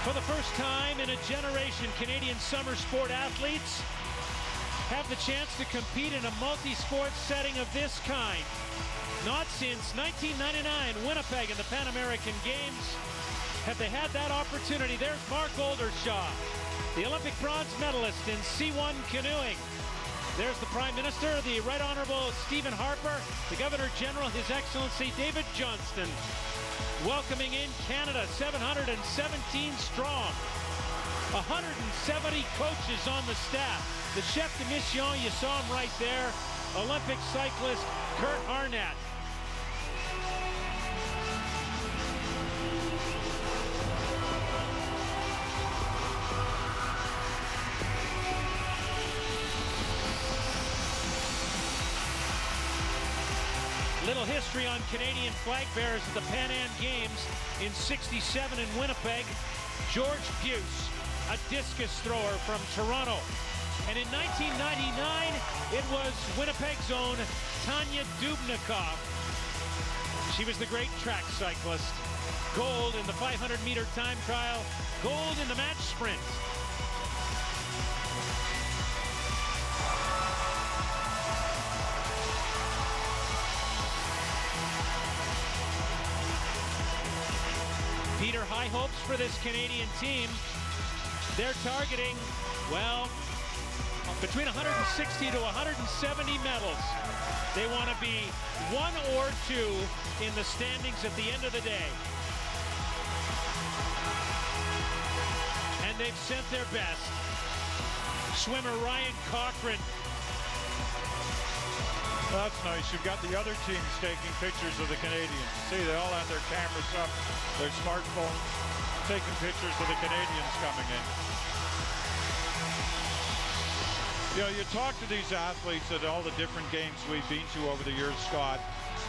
For the first time in a generation, Canadian summer sport athletes have the chance to compete in a multi-sport setting of this kind. Not since 1999, Winnipeg in the Pan American Games have they had that opportunity. There's Mark Oldershaw, the Olympic bronze medalist in C1 canoeing. There's the Prime Minister, the Right Honorable Stephen Harper, the Governor General, His Excellency David Johnston, welcoming in Canada, 717 strong, 170 coaches on the staff. The chef de mission, you saw him right there, Olympic cyclist Kurt Arnett. Little history on Canadian flag bearers at the Pan Am Games in '67 in Winnipeg. George Puce, a discus thrower from Toronto. And in 1999, it was Winnipeg's own Tanya Dubnikov. She was the great track cyclist. Gold in the 500-meter time trial, gold in the match sprint. Peter, high hopes for this Canadian team. They're targeting, well, between 160 to 170 medals. They want to be one or two in the standings at the end of the day. And they've sent their best. Swimmer Ryan Cochran. That's nice. You've got the other teams taking pictures of the Canadians. See, they all have their cameras up, their smartphones, taking pictures of the Canadians coming in. You know, you talk to these athletes at all the different games we've been to over the years, Scott,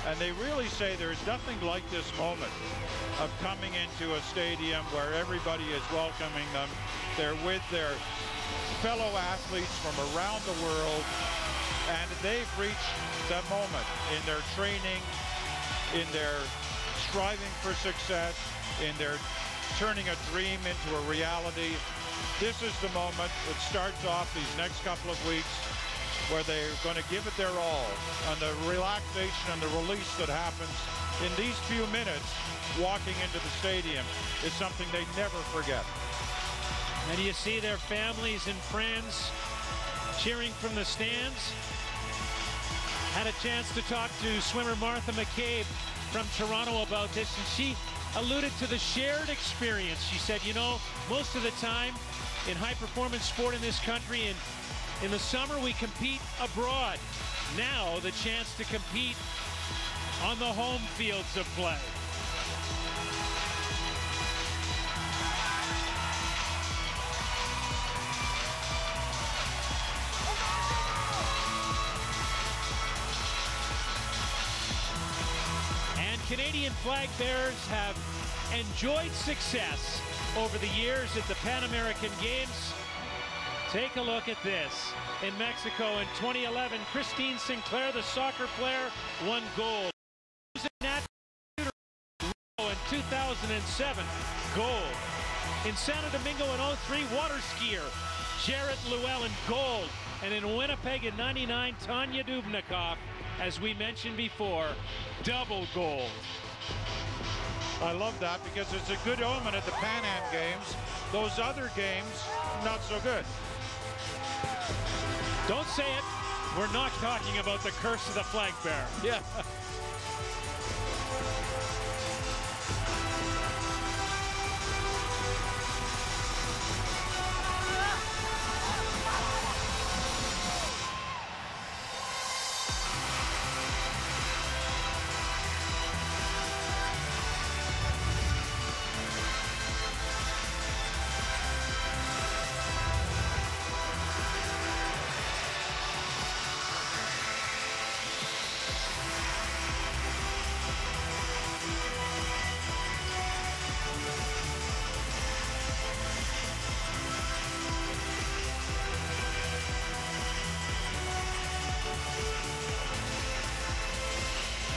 and they really say there's nothing like this moment of coming into a stadium where everybody is welcoming them. They're with their fellow athletes from around the world, and they've reached that moment in their training, in their striving for success, in their turning a dream into a reality. This is the moment that starts off these next couple of weeks where they're going to give it their all, and the relaxation and the release that happens in these few minutes walking into the stadium is something they never forget. And you see their families and friends cheering from the stands. Had a chance to talk to swimmer Martha McCabe from Toronto about this, and she alluded to the shared experience. She said, you know, most of the time in high-performance sport in this country, and in the summer we compete abroad. Now the chance to compete on the home fields of play. Canadian flag bearers have enjoyed success over the years at the Pan American Games. Take a look at this. In Mexico in 2011, Christine Sinclair, the soccer player, won gold. In 2007, gold. In Santo Domingo in 03, water skier Jarrett Llewellyn, gold. And in Winnipeg in 99, Tanya Dubnikov, as we mentioned before, double gold. I love that because it's a good omen at the Pan Am Games. Those other games, not so good. Don't say it. We're not talking about the curse of the flag bearer. Yeah.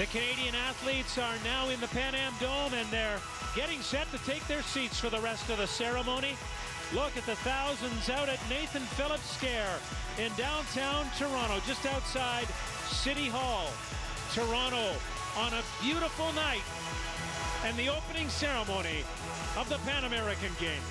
The Canadian athletes are now in the PanAm Dome, and they're getting set to take their seats for the rest of the ceremony. Look at the thousands out at Nathan Phillips Square in downtown Toronto, just outside City Hall. Toronto on a beautiful night, and the opening ceremony of the Pan American Games.